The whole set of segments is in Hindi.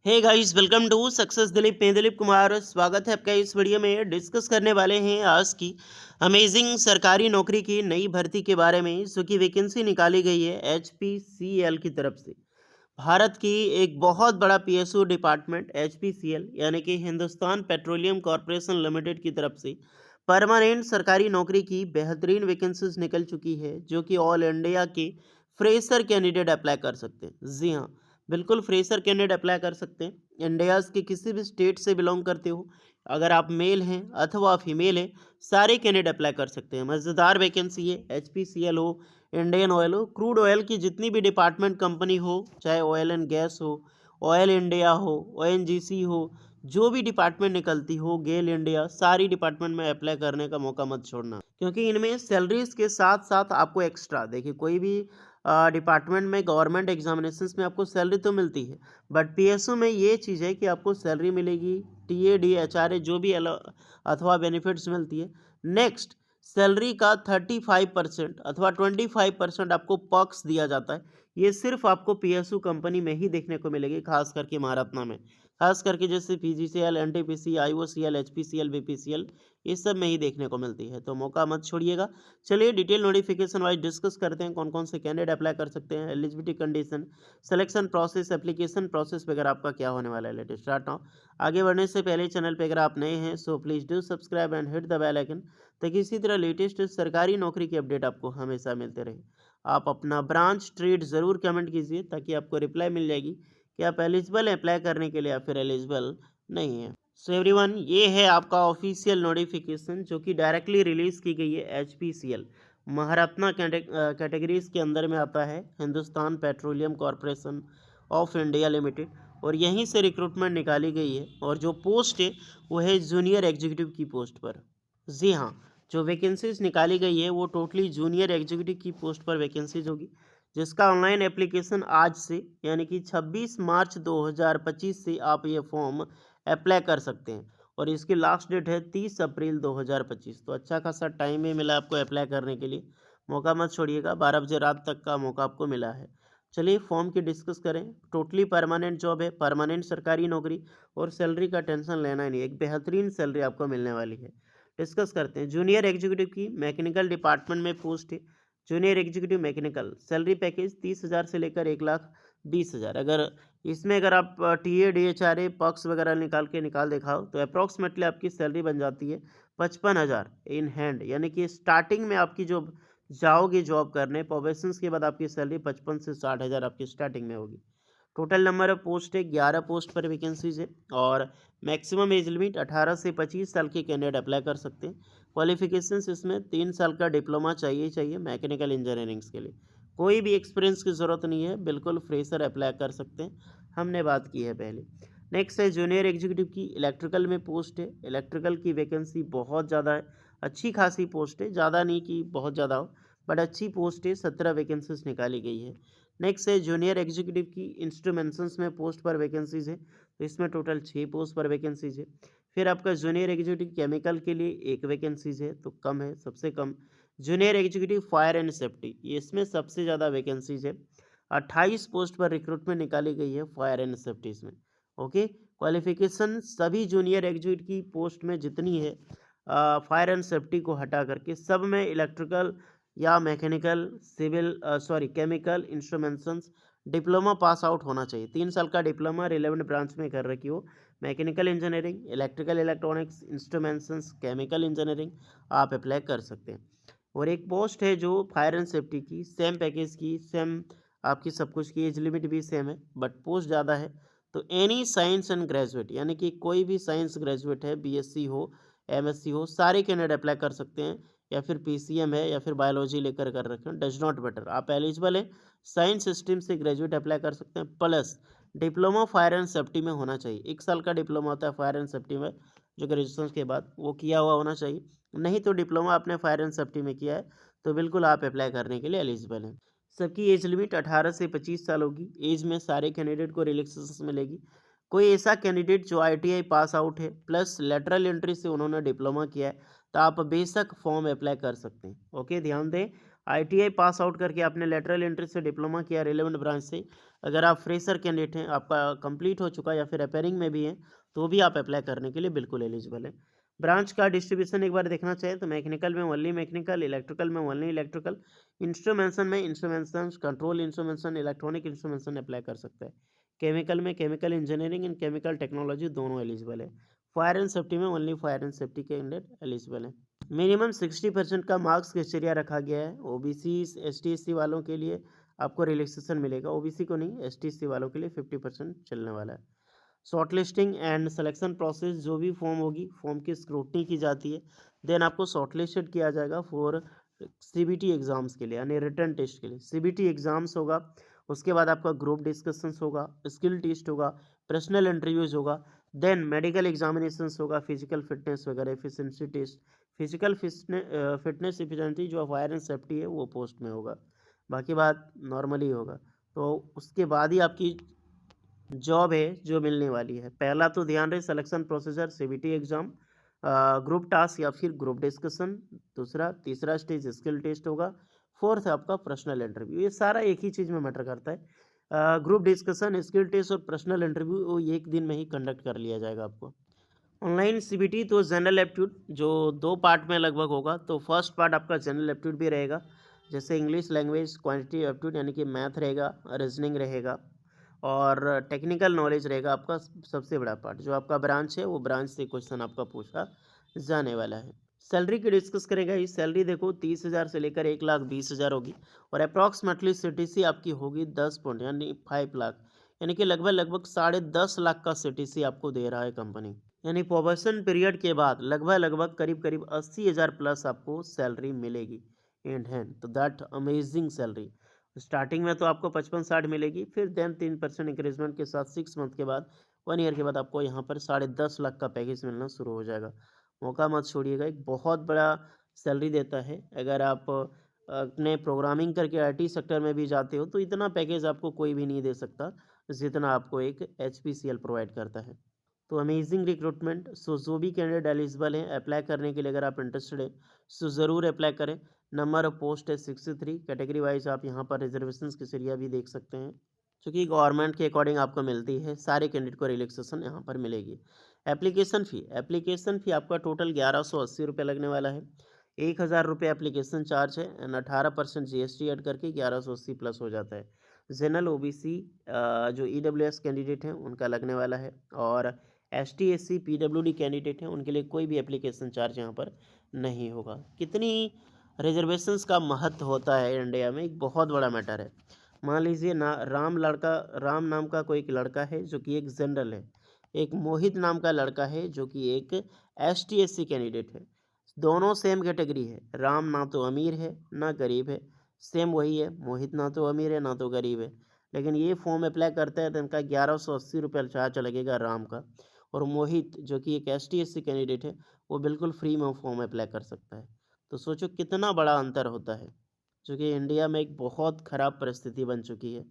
Hey guys, welcome to success Dilip. मैं दिलीप कुमार, स्वागत है आपका। इस वीडियो में डिस्कस करने वाले हैं आज की अमेजिंग सरकारी नौकरी की नई भर्ती के बारे में, जो की वैकेंसी निकाली गई है एचपीसीएल की तरफ से। भारत की एक बहुत बड़ा पीएसयू डिपार्टमेंट एचपीसीएल यानी कि हिंदुस्तान पेट्रोलियम कॉरपोरेशन लिमिटेड की तरफ से परमानेंट सरकारी नौकरी की बेहतरीन वैकेंसीज निकल चुकी है, जो कि ऑल इंडिया के फ्रेशर कैंडिडेट अप्लाई कर सकते हैं। जी हाँ, बिल्कुल फ्रेशर कैंडिडेट अप्लाई कर सकते हैं। इंडिया के किसी भी स्टेट से बिलोंग करते हो, अगर आप मेल हैं अथवा फीमेल हैं, सारे कैंडिडेट अप्लाई कर सकते हैं। मज़ेदार वैकेंसी है। एचपीसीएल हो, इंडियन ऑयल हो, क्रूड ऑयल की जितनी भी डिपार्टमेंट कंपनी हो, चाहे ऑयल एंड गैस हो, ऑयल इंडिया हो, ओएनजीसी हो, जो भी डिपार्टमेंट निकलती हो, गेल इंडिया, सारी डिपार्टमेंट में अप्लाई करने का मौका मत छोड़ना, क्योंकि इनमें सैलरीज के साथ साथ आपको एक्स्ट्रा, देखिए कोई भी डिपार्टमेंट में गवर्नमेंट एग्जामिनेशंस में आपको सैलरी तो मिलती है, बट पीएसयू में ये चीज़ है कि आपको सैलरी मिलेगी, टीएडी एचआरए जो भी अथवा बेनिफिट्स मिलती है। नेक्स्ट, सैलरी का 35% अथवा 25% आपको पर्क्स दिया जाता है। ये सिर्फ आपको पीएसयू कंपनी में ही देखने को मिलेगी, खास करके महारत्ना में, खास करके जैसे PGCL, NTPC, IOCL, HPCL, BPCL, इस सब में ही देखने को मिलती है, तो मौका मत छोड़िएगा। चलिए डिटेल नोटिफिकेशन वाइज डिस्कस करते हैं, कौन कौन से कैंडिडेट अप्लाई कर सकते हैं, eligibility condition, selection process, application process वगैरह आपका क्या होने वाला है। Latest start now. आगे बढ़ने से पहले चैनल पे अगर आप नए हैं so please do subscribe and hit the bell icon, ताकि इसी तरह लेटेस्ट सरकारी नौकरी की अपडेट आपको हमेशा मिलते रहे। आप अपना ब्रांच ट्रेड ज़रूर कमेंट कीजिए, ताकि आपको रिप्लाई मिल जाएगी कि आप एलिजिबल हैं अप्लाई करने के लिए या फिर एलिजिबल नहीं है। सो एवरीवन, ये है आपका ऑफिशियल नोटिफिकेशन, जो कि डायरेक्टली रिलीज़ की गई है एचपीसीएल, महारत्ना कैटेगरीज के अंदर में आता है, Hindustan petroleum corporation of India limited, और यहीं से रिक्रूटमेंट निकाली गई है। और जो पोस्ट है वो है जूनियर एग्जीक्यूटिव की पोस्ट पर। जी हाँ, जो वैकेंसीज निकाली गई है वो टोटली जूनियर एग्जीक्यूटिव की पोस्ट पर वैकेंसीज होगी, जिसका ऑनलाइन एप्लीकेशन आज से यानी कि 26 मार्च 2025 से आप ये फॉर्म अप्लाई कर सकते हैं, और इसकी लास्ट डेट है 30 अप्रैल 2025। तो अच्छा खासा टाइम ही मिला आपको अप्लाई करने के लिए, मौका मत छोड़िएगा। 12 बजे रात तक का मौका आपको मिला है। चलिए फॉर्म की डिस्कस करें। टोटली परमानेंट जॉब है, परमानेंट सरकारी नौकरी, और सैलरी का टेंशन लेना ही नहीं, एक बेहतरीन सैलरी आपको मिलने वाली है। डिस्कस करते हैं। जूनियर एग्जीक्यूटिव की मैकेनिकल डिपार्टमेंट में पोस्ट है, junior executive mechanical. Salary package 30,000 से लेकर 1,20,000। अगर आप T A D H R A perks वगैरह निकाल दिखाओ तो अप्रॉक्सीमेटली आपकी सैलरी बन जाती है 55,000 इन हैंड, यानी कि स्टार्टिंग में आपकी जो जाओगे जॉब करने, प्रोबेशंस के बाद आपकी सैलरी 55 से 60,000 आपकी स्टार्टिंग में होगी। टोटल नंबर ऑफ पोस्ट है 11 पोस्ट पर वैकेंसीज है, और मैक्सिमम एज लिमिट 18 से 25 साल के कैंडिडेट अप्लाई कर सकते हैं। क्वालिफिकेशंस इसमें 3 साल का डिप्लोमा चाहिए चाहिए मैकेनिकल इंजीनियरिंग्स के लिए। कोई भी एक्सपीरियंस की ज़रूरत नहीं है, बिल्कुल फ्रेशर अप्लाई कर सकते हैं, हमने बात की है पहले। नेक्स्ट है जूनियर एग्जीक्यूटिव की इलेक्ट्रिकल में पोस्ट है। इलेक्ट्रिकल की वैकेंसी बहुत ज़्यादा है, अच्छी खासी पोस्ट है, ज़्यादा नहीं कि बहुत ज़्यादा हो, बट अच्छी पोस्ट है। 17 वैकेंसीज निकाली गई है। नेक्स्ट है जूनियर एग्जीक्यूटिव की इंस्ट्रूमेंट्स में पोस्ट पर वैकेंसीज है, तो इसमें टोटल 6 पोस्ट पर वैकेंसीज है। फिर आपका जूनियर एग्जीक्यूटिव केमिकल के लिए एक वैकेंसीज है, तो कम है, सबसे कम। Junior executive fire and safety, ये इसमें सबसे ज़्यादा वैकेंसीज है। 28 पोस्ट पर रिक्रूटमेंट निकाली गई है फायर एंड सेफ्टीज में। ओके, क्वालिफिकेशन सभी जूनियर एग्जीक्यूटिव की पोस्ट में जितनी है, फायर एंड सेफ्टी को हटा करके सब में इलेक्ट्रिकल या mechanical, civil, chemical, instruments, diploma pass out होना चाहिए। 3 साल का डिप्लोमा रिलेवेंट ब्रांच में कर रखी हो, mechanical engineering, electrical, electronics, instruments, chemical engineering, आप अप्लाई कर सकते हैं। और एक पोस्ट है जो फायर एंड सेफ्टी की, सेम पैकेज की, सेम आपकी सब कुछ की, एज लिमिट भी सेम है, बट पोस्ट ज़्यादा है। तो एनी साइंस एंड ग्रेजुएट, यानी कि कोई भी साइंस ग्रेजुएट है, बीएससी हो, एमएससी हो, सारे कैंडिडेट अप्लाई कर सकते हैं, या फिर पीसीएम है या फिर बायोलॉजी लेकर कर रखे हैं, डज नॉट मैटर, आप एलिजिबल हैं। साइंस स्ट्रीम से ग्रेजुएट अप्लाई कर सकते हैं, plus diploma fire and safety में होना चाहिए। 1 साल का डिप्लोमा होता है फायर एंड सेफ्टी में, जो ग्रेजुएशन के बाद वो किया हुआ होना चाहिए। नहीं तो डिप्लोमा आपने फायर एंड सेफ्टी में किया है तो बिल्कुल आप अप्लाई करने के लिए एलिजिबल हैं। सबकी एज लिमिट 18 से 25 साल होगी। एज में सारे कैंडिडेट को रिलैक्सेशन मिलेगी। कोई ऐसा कैंडिडेट जो आईटीआई पास आउट है प्लस लेटरल एंट्री से उन्होंने डिप्लोमा किया है, तो आप बेशक फॉर्म अप्लाई कर सकते हैं। ओके, ध्यान दें, ITI पास आउट करके आपने लेटरल एंट्री से डिप्लोमा किया रिलेवेंट ब्रांच से, अगर आप फ्रेशर कैंडिडेट हैं, आपका कंप्लीट हो चुका है या फिर रिपेयरिंग में भी हैं, तो भी आप अप्लाई करने के लिए बिल्कुल एलिजिबल हैं। ब्रांच का डिस्ट्रीब्यूशन एक बार देखना चाहें तो मैकेनिकल में ओनली मैकेनिकल, इलेक्ट्रिकल में ओनली इलेक्ट्रिकल, इंस्ट्रूमेंटेशन में instrumentation, control instrumentation, electronic instrumentation apply कर सकता है। केमिकल में chemical engineering and chemical technology दोनों एलिजिबल है। फायर एंड सेफ्टी में only fire and safety candidate eligible है। मिनिमम 60% का मार्क्स क्राइटेरिया रखा गया है। ओबीसी एसटी एससी वालों के लिए आपको रिलैक्सेशन मिलेगा, ओबीसी को नहीं, एसटी एससी वालों के लिए 50% चलने वाला है। Short listing and selection process, जो भी फॉर्म होगी फॉर्म की स्क्रूटनी की जाती है, देन आपको शॉर्ट लिस्टेड किया जाएगा फॉर सीबीटी एग्जाम्स के लिए, यानी रिटर्न टेस्ट के लिए। सीबीटी एग्जाम्स होगा, उसके बाद आपका ग्रुप डिस्कशंस होगा, स्किल टेस्ट होगा, पर्सनल इंटरव्यूज होगा, देन मेडिकल एग्जामिनेशंस होगा, फिजिकल फिटनेस वगैरह, efficiency test, physical fitness efficiency जो फायर एंड सेफ्टी है वो पोस्ट में होगा, बाकी बात नॉर्मली होगा। तो उसके बाद ही आपकी जॉब है जो मिलने वाली है। पहला तो ध्यान रहे selection procedure CBT exam, group task या फिर ग्रुप डिस्कशन, दूसरा तीसरा स्टेज स्किल टेस्ट होगा, फोर्थ आपका पर्सनल इंटरव्यू। ये सारा एक ही चीज़ में मैटर करता है। ग्रुप डिस्कशन, स्किल टेस्ट और पर्सनल इंटरव्यू वो एक दिन में ही कंडक्ट कर लिया जाएगा आपको। ऑनलाइन सीबीटी तो जनरल एप्टीट्यूड जो 2 पार्ट में लगभग होगा। तो फर्स्ट पार्ट आपका जनरल एप्टीट्यूड भी रहेगा, जैसे इंग्लिश लैंग्वेज, क्वांटिटी एप्टीट्यूड यानी कि मैथ रहेगा, रीजनिंग रहेगा और टेक्निकल नॉलेज रहेगा आपका सबसे बड़ा पार्ट। जो आपका ब्रांच है वो ब्रांच से क्वेश्चन आपका पूछा जाने वाला है। सैलरी की डिस्कस करेगा। इस सैलरी देखो 30,000 से लेकर 1,20,000 होगी और अप्रॉक्सीमेटली सीटीसी आपकी होगी 10 पॉइंट यानी 5 लाख, यानी कि लगभग लगभग 10.5 लाख का सीटीसी आपको दे रहा है कंपनी। यानी प्रोबेशन पीरियड के बाद लगभग लगभग करीब करीब 80,000 प्लस आपको सैलरी मिलेगी इन हैंड। तो दैट अमेजिंग सैलरी। स्टार्टिंग में तो आपको 55-60 मिलेगी, फिर देन 3% इंक्रीजमेंट के साथ 6 मंथ के बाद 1 ईयर के बाद आपको यहाँ पर 10.5 लाख का पैकेज मिलना शुरू हो जाएगा। मौका मत छोड़िएगा, एक बहुत बड़ा सैलरी देता है। अगर आप अपने प्रोग्रामिंग करके आईटी सेक्टर में भी जाते हो तो इतना पैकेज आपको कोई भी नहीं दे सकता जितना आपको एक एचपीसीएल प्रोवाइड करता है। तो अमेजिंग रिक्रूटमेंट। सो जो भी कैंडिडेट एलिजिबल हैं अप्लाई करने के लिए, अगर आप इंटरेस्टेड हैं सो ज़रूर अप्लाई करें। नंबर ऑफ पोस्ट है 63। कैटेगरी वाइज आप यहाँ पर रिजर्वेशन की सीरिया भी देख सकते हैं, क्योंकि गवर्नमेंट के अकॉर्डिंग आपको मिलती है। सारे कैंडिडेट को रिलैक्सेशन यहाँ पर मिलेगी। एप्लीकेशन फ़ी आपका टोटल 1180 रुपये लगने वाला है। 1,000 रुपये एप्लीकेशन चार्ज है एंड 18% जीएसटी ऐड करके 1180 प्लस हो जाता है। जनरल ओबीसी जो ईडब्ल्यूएस कैंडिडेट हैं उनका लगने वाला है, और एसटी एससी पीडब्ल्यूडी कैंडिडेट हैं उनके लिए कोई भी एप्लीकेशन चार्ज यहाँ पर नहीं होगा। कितनी रिजर्वेशंस का महत्व होता है इंडिया में, एक बहुत बड़ा मैटर है। मान लीजिए ना, राम नाम का कोई एक लड़का है जो कि एक जनरल है, एक मोहित नाम का लड़का है जो कि एक एसटी एससी कैंडिडेट है। दोनों सेम कैटेगरी है। राम ना तो अमीर है ना गरीब है, सेम वही है। मोहित ना तो अमीर है ना तो गरीब है, लेकिन ये फॉर्म अप्लाई करता है तो इनका 1180 रुपये चार्ज लगेगा राम का, और मोहित जो कि एक S T S C candidate है वो बिल्कुल फ्री में फॉर्म अप्लाई कर सकता है। तो सोचो कितना बड़ा अंतर होता है, जो कि इंडिया में एक बहुत ख़राब परिस्थिति बन चुकी है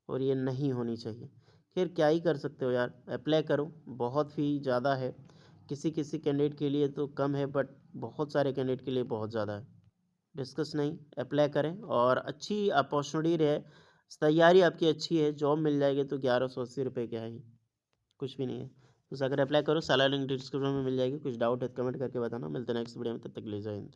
और ये नहीं होनी चाहिए। खैर क्या ही कर सकते हो यार, अप्लाई करो। बहुत ही ज़्यादा है, किसी किसी कैंडिडेट के लिए तो कम है, बट बहुत सारे कैंडिडेट के लिए बहुत ज़्यादा है। डिस्कस नहीं, अप्लाई करें और अच्छी अपॉर्चुनिटी रहे। तैयारी आपकी अच्छी है, जॉब मिल जाएगी तो 1180 रुपये क्या ही, कुछ भी नहीं है। तो अगर अप्लाई करो, सारा लिंक डिस्क्रिप्शन में मिल जाएगी। कुछ डाउट है तो कमेंट करके बताना। मिलते हैं नेक्स्ट वीडियो में, तब तक के लिए जय हिंद।